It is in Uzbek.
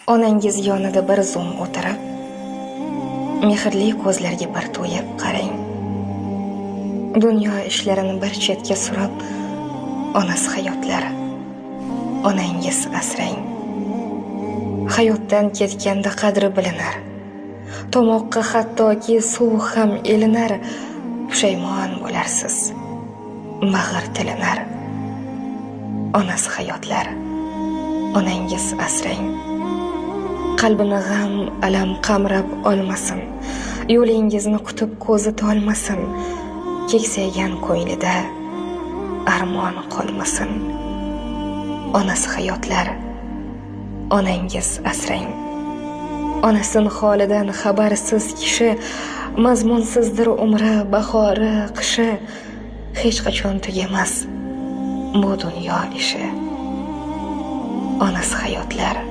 Onangiz yonida bir zum o'tirib, mehrli ko'zlarga bir to'yib qarang. Dunyo ishlarini bir chetga surib, onasi hayotlari, onangiz asrang. Hayotdan ketganda qadri bilinar. Tomoqqa hattoki suv ham elinar. Pushaymon bo'larsiz, mag'ir tilinar. Onasi hayotlari, onangiz asrang. Qalbini g'am, alam qamrab olmasin. Yo'lingizni kutib ko'zi tolmasin. Keksaygan ko'nglida armon qolmasin. Onasi hayotlari, onangiz asrang. Onasining holidan xabarsiz kishi, mazmunsizdir umri, bahori, qishi. Hech qachon tugamas bu dunyo ishi. Onasi hayotlari,